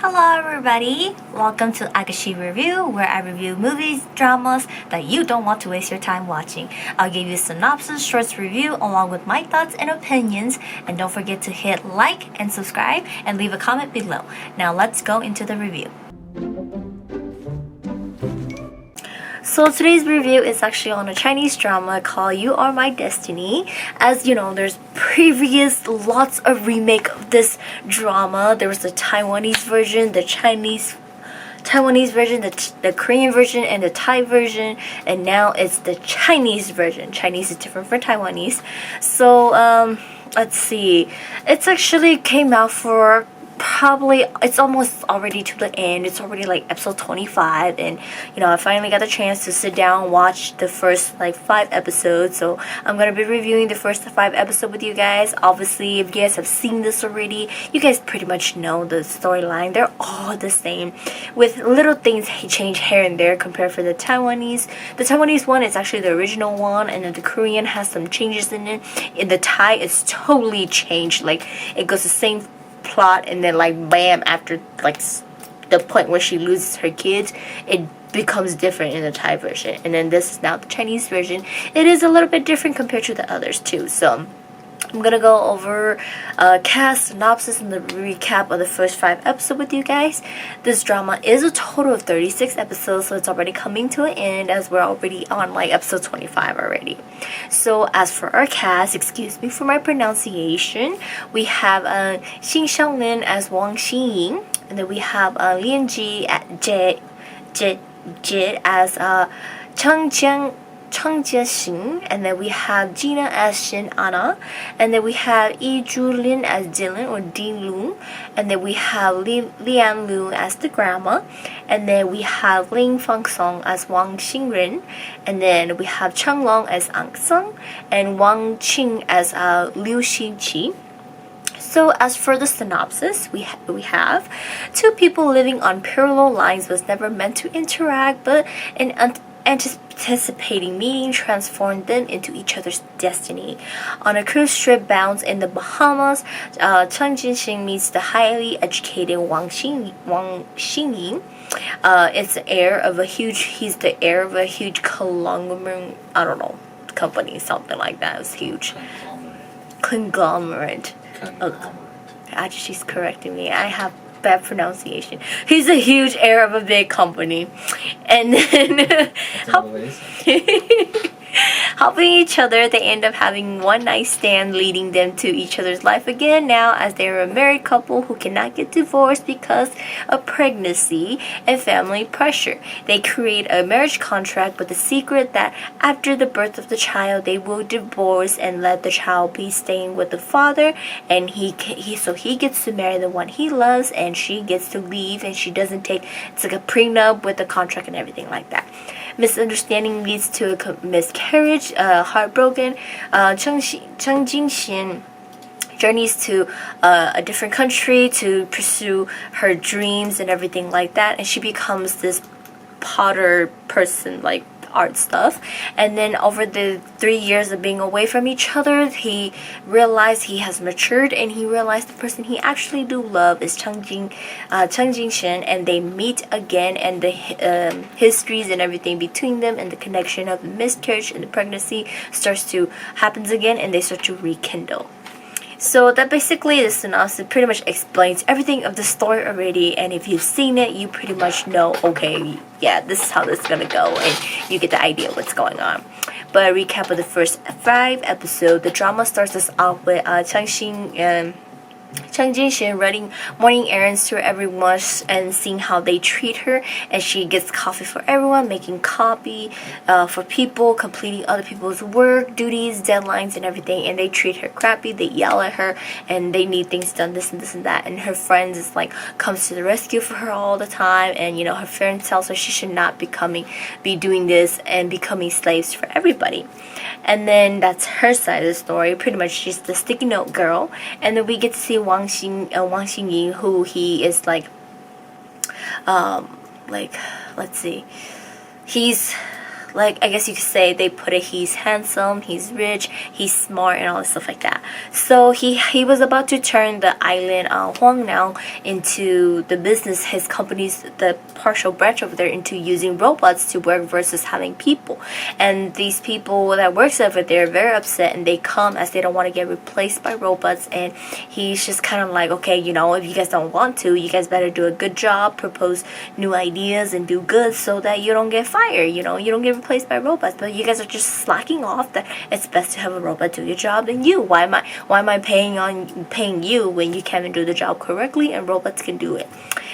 Hello everybody! Welcome to Agashe Review, where I review movies, dramas that you don't want to waste your time watching. I'll give you synopsis, shorts review, along with my thoughts and opinions. And don't forget to hit like and subscribe and leave a comment below. Now let's go into the review. So today's review is actually on a Chinese drama called You Are My Destiny. As you know, there's previous lots of remake of this drama. There was the Taiwanese version, the Taiwanese version, the Korean version, and the Thai version, and now it's the Chinese version. Chinese is different from Taiwanese. So let's see. It's actually came out for it's almost already to the end. It's already like episode 25, and I finally got the chance to sit down and watch the first 5 episodes. So I'm gonna be reviewing the first 5 episodes with you guys. Obviously, if you guys have seen this already, you guys pretty much know the storyline. They're all the same, with little things change here and there compared for the Taiwanese. The Taiwanese one is actually the original one, and then the Korean has some changes in it. In the Thai, it's totally changed. Like, it goes the same plot, and then bam, after the point where she loses her kids, it becomes different in the Thai version. And then this is now the Chinese version. It is a little bit different compared to the others too. So I'm gonna go over cast, synopsis, and the recap of the first 5 episodes with you guys. This drama is a total of 36 episodes, so it's already coming to an end, as we're already on episode 25 already. So as for our cast, excuse me for my pronunciation, we have Xin Xianglin as Wang Xinying, and then we have Lian Ji as Cheng Jie-xin, and then we have Gina as Shin Anna, and then we have Yi Zhu-lin as Dylan or Dean Lu, and then we have Lian Lu as the grandma, and then we have Ling Fang-song as Wang Xingren, and then we have Cheng Long as Ang Sung, and Wang Qing as Liu Xinqi. So as for the synopsis, we have 2 people living on parallel lines was never meant to interact, but an anticipating meeting transformed them into each other's destiny. On a cruise trip bound in the Bahamas, Cheng Jin-xing meets the highly educated Wang Xinying. He's the heir of a huge conglomerate, company, something like that. It's huge. Conglomerate. Actually, she's correcting me. I have bad pronunciation. He's a huge heir of a big company, and then helping each other, they end up having one night stand, leading them to each other's life again now, as they're a married couple who cannot get divorced because of pregnancy and family pressure. They create a marriage contract with the secret that after the birth of the child, they will divorce and let the child be staying with the father, and he gets to marry the one he loves, and she gets to leave, and she doesn't take, it's like a prenup with the contract and everything like that. Misunderstanding leads to a miscarriage, heartbroken. Cheng Jin-xin journeys to a different country to pursue her dreams and everything like that, and she becomes this potter person, art stuff. And then over the 3 years of being away from each other, he realized he has matured, and he realized the person he actually do love is Cheng Jin-shin, and they meet again, and the histories and everything between them, and the connection of the miscarriage and the pregnancy happens again, and they start to rekindle. So that basically the synopsis pretty much explains everything of the story already, and if you've seen it, you pretty much know, okay, yeah, this is how this is gonna go, and you get the idea what's going on. But a recap of the first 5 episodes, the drama starts us off with Cheng Jin-shin running morning errands to everyone and seeing how they treat her, and she gets coffee for everyone, making copy for people, completing other people's work, duties, deadlines, and everything, and they treat her crappy. They yell at her, and they need things done, this and this and that, and her friends comes to the rescue for her all the time, and her friend tells her she should not be doing this and becoming slaves for everybody. And then that's her side of the story. Pretty much she's the sticky note girl, and then we get to see Wang Xingying, who he is let's see, he's like, I guess you could say they put it, he's handsome, he's rich, he's smart, and all this stuff like that. So he was about to turn the island Huangnao into the business, his company's, the partial branch over there, into using robots to work versus having people. And these people that works over there are very upset, and they come as they don't want to get replaced by robots. And he's just kind of like, okay, you know, if you guys don't want to, you guys better do a good job, propose new ideas, and do good so that you don't get fired, you know, you don't get replaced by robots. But you guys are just slacking off that it's best to have a robot do your job than you. Why am I paying you when you can't even do the job correctly and robots can do it?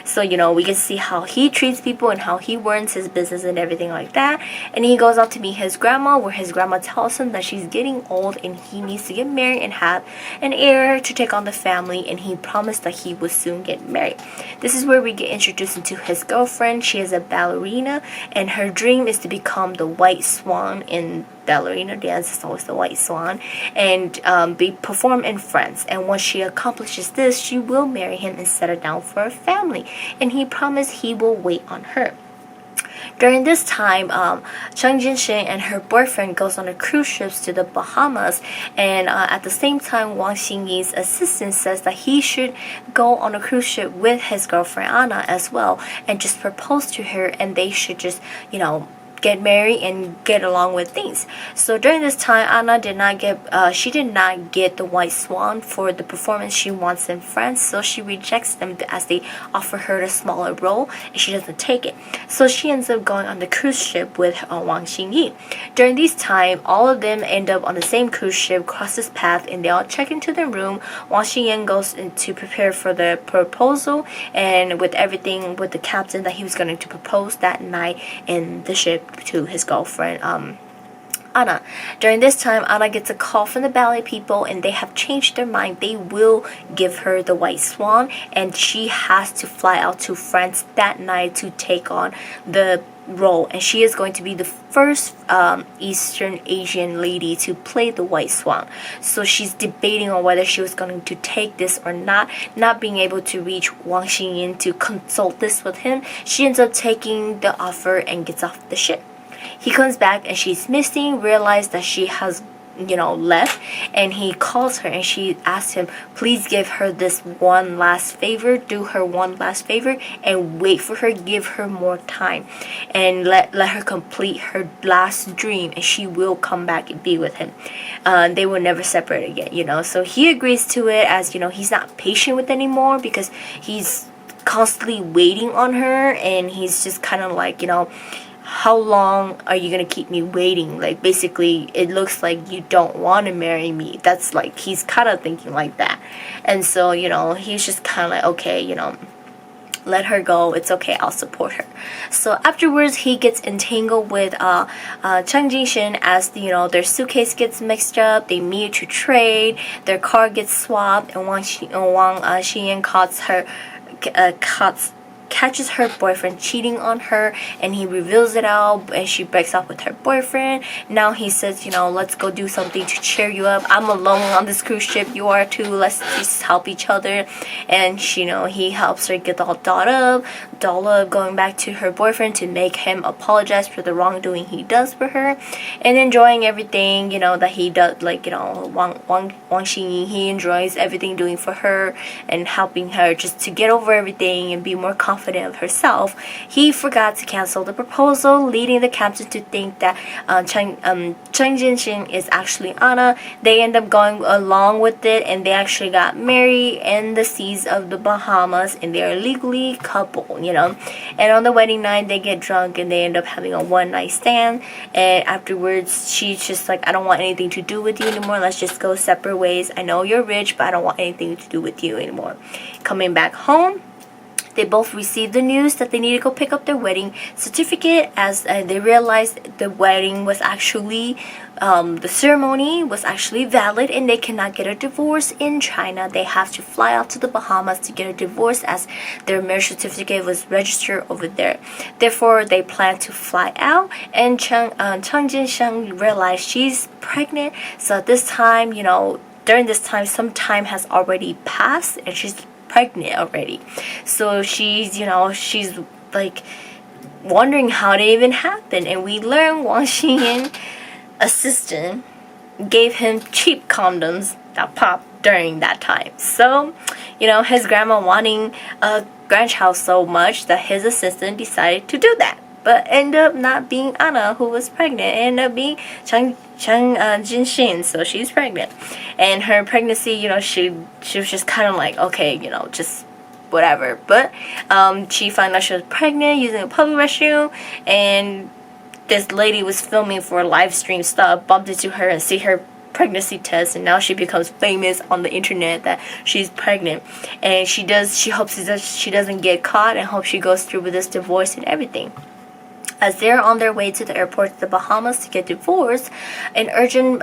So, you know, we can see how he treats people and how he runs his business and everything like that. And he goes out to meet his grandma, where his grandma tells him that she's getting old and he needs to get married and have an heir to take on the family. And he promised that he would soon get married. This is where we get introduced into his girlfriend. She is a ballerina, and her dream is to become the white swan in ballerina dance. Is always the white swan, and be perform in France. And once she accomplishes this, she will marry him and settle down for a family. And he promised he will wait on her. During this time, Chang Jinshin and her boyfriend goes on a cruise ships to the Bahamas, and at the same time, Wang Xingyi's assistant says that he should go on a cruise ship with his girlfriend Anna as well, and just propose to her, and they should just, you know, get married and get along with things. So during this time, Anna did not get the white swan for the performance she wants in France, so she rejects them as they offer her the smaller role, and she doesn't take it. So she ends up going on the cruise ship with Wang Xingyi. During this time, all of them end up on the same cruise ship, crosses path, and they all check into their room. Wang Xingyi goes in to prepare for the proposal, and with everything with the captain that he was going to propose that night in the ship to his girlfriend Anna. During this time, Anna gets a call from the ballet people, and they have changed their mind. They will give her the white swan, and she has to fly out to France that night to take on the role. And she is going to be the first Eastern Asian lady to play the white swan. So she's debating on whether she was going to take this or not. Not being able to reach Wang Xingyin to consult this with him, she ends up taking the offer and gets off the ship. He comes back and she's missing, realizes that she has, you know, left, and he calls her and she asks him, please give her this one last favor, do her one last favor, and wait for her, give her more time, and let her complete her last dream, and she will come back and be with him. They will never separate again, you know. So he agrees to it, as you know, he's not patient with anymore because he's constantly waiting on her, and he's just kind of like, you know, how long are you gonna keep me waiting? Like, basically, it looks like you don't want to marry me. That's like, he's kind of thinking like that. And so, you know, he's just kind of like, okay, you know, let her go, it's okay, I'll support her. So afterwards, he gets entangled with Chang Jinshin, as you know, their suitcase gets mixed up, they meet to trade, their car gets swapped, and Wang Xingyan catches her boyfriend cheating on her, and he reveals it out, and she breaks up with her boyfriend. Now he says, you know, let's go do something to cheer you up. I'm alone on this cruise ship, you are too, let's just help each other. And she, you know, he helps her get all dolled up, going back to her boyfriend to make him apologize for the wrongdoing he does for her, and enjoying everything, you know, that he does. Like, you know, Wang Xingyi, he enjoys everything doing for her and helping her just to get over everything and be more confident of herself. He forgot to cancel the proposal, leading the captain to think that Chang Jinshin is actually Anna. They end up going along with it, and they actually got married in the seas of the Bahamas, and they are legally couple, you know. And on the wedding night, they get drunk and they end up having a one-night stand. And afterwards, she's just like, I don't want anything to do with you anymore, let's just go separate ways. I know you're rich, but I don't want anything to do with you anymore. Coming back home, they both received the news that they need to go pick up their wedding certificate, as they realized the wedding was actually, the ceremony was actually valid, and they cannot get a divorce in China. They have to fly out to the Bahamas to get a divorce, as their marriage certificate was registered over there. Therefore, they plan to fly out, and Chang Jinshin realized she's pregnant. So at this time, you know, during this time, some time has already passed, and she's pregnant already. So she's, you know, she's like wondering how they even happened. And we learned Wang Xingyan assistant gave him cheap condoms that popped during that time. So, his grandma wanting a grandchild so much that his assistant decided to do that. But ended up not being Anna who was pregnant. It ended up being Chang Jinshin, so she's pregnant. And her pregnancy, she was just kind of like, okay, just whatever. But she found out she was pregnant using a public restroom, and this lady was filming for a live stream stuff, bumped into her and see her pregnancy test, and now she becomes famous on the internet that she's pregnant. And she hopes that she doesn't get caught, and hopes she goes through with this divorce and everything. As they're on their way to the airport to the Bahamas to get divorced, an urgent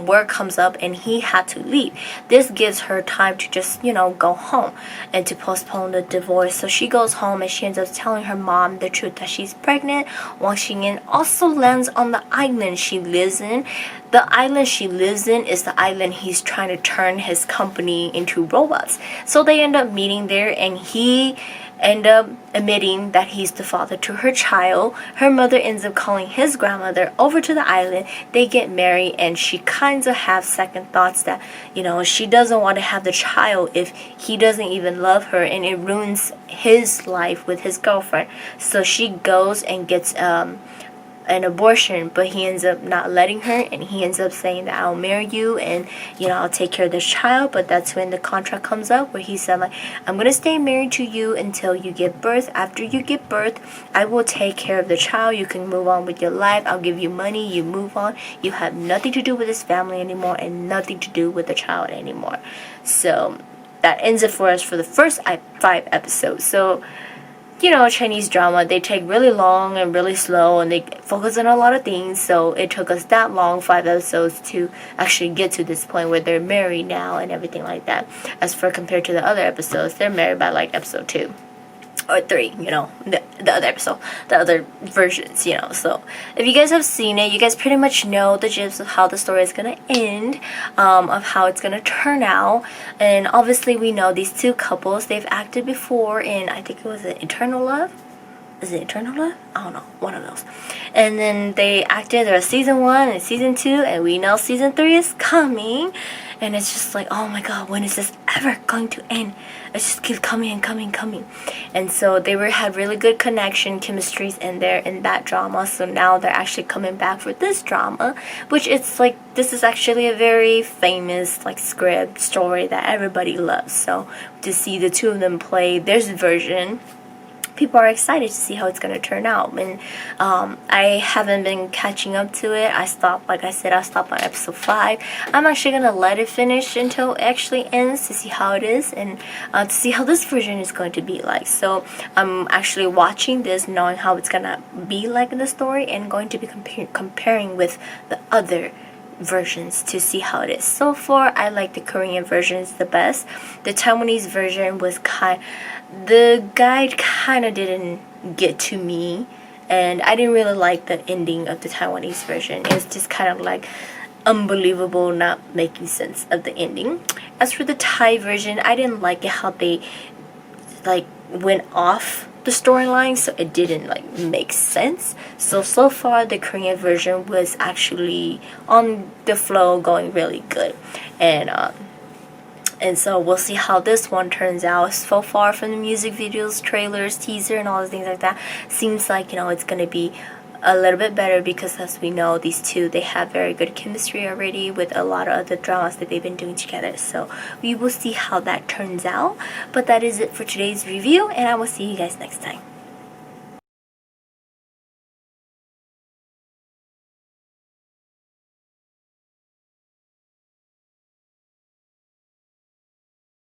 work comes up and he had to leave. This gives her time to just, go home and to postpone the divorce. So she goes home and she ends up telling her mom the truth that she's pregnant. Wang Xingyan also lands on the island she lives in. The island she lives in is the island he's trying to turn his company into robots. So they end up meeting there, and he end up admitting that he's the father to her child. Her mother ends up calling his grandmother over to the island. They get married, and she kind of has second thoughts that, she doesn't want to have the child if he doesn't even love her, and it ruins his life with his girlfriend. So she goes and gets an abortion, but he ends up not letting her, and he ends up saying that I'll marry you and I'll take care of this child. But that's when the contract comes up where he said, like, I'm gonna stay married to you until you give birth. After you give birth, I will take care of the child. You can move on with your life. I'll give you money. You move on. You have nothing to do with this family anymore, and nothing to do with the child anymore. So that ends it for us for the first 5 episodes. So Chinese drama, they take really long and really slow, and they focus on a lot of things. So it took us that long, 5 episodes, to actually get to this point where they're married now and everything like that. As for compared to the other episodes, they're married by like episode 2 or 3, the other episode, the other versions, So if you guys have seen it, you guys pretty much know the gist of how the story is gonna end, of how it's gonna turn out. And obviously we know these two couples, they've acted before in, I think it was Eternal Love. Is it Eternal Love? I don't know, one of those. And then they acted, there was season 1 and season 2, and we know season 3 is coming. And it's just like, oh my god, when is this ever going to end? It just keeps coming and coming. And so they had really good connection, chemistries in there in that drama. So now they're actually coming back for this drama, which it's like, this is actually a very famous like script story that everybody loves. So to see the two of them play this version, people are excited to see how it's going to turn out. And I haven't been catching up to it. I stopped on episode 5. I'm actually going to let it finish until it actually ends to see how it is, and to see how this version is going to be like. So I'm actually watching this knowing how it's going to be like in the story, and going to be comparing with the other versions to see how it is. So far, I like the Korean versions the best. The Taiwanese version was the guide kind of didn't get to me, and I didn't really like the ending of the Taiwanese version. It's just kind of like unbelievable, not making sense of the ending. As for the Thai version, I didn't like it how they like went off the storyline, so it didn't like make sense. So far the Korean version was actually on the flow, going really good. And so we'll see how this one turns out. So far from the music videos, trailers, teaser, and all the things like that, seems like it's gonna be a little bit better, because as we know, these two, they have very good chemistry already with a lot of other dramas that they've been doing together. So we will see how that turns out. But that is it for today's review, and I will see you guys next time.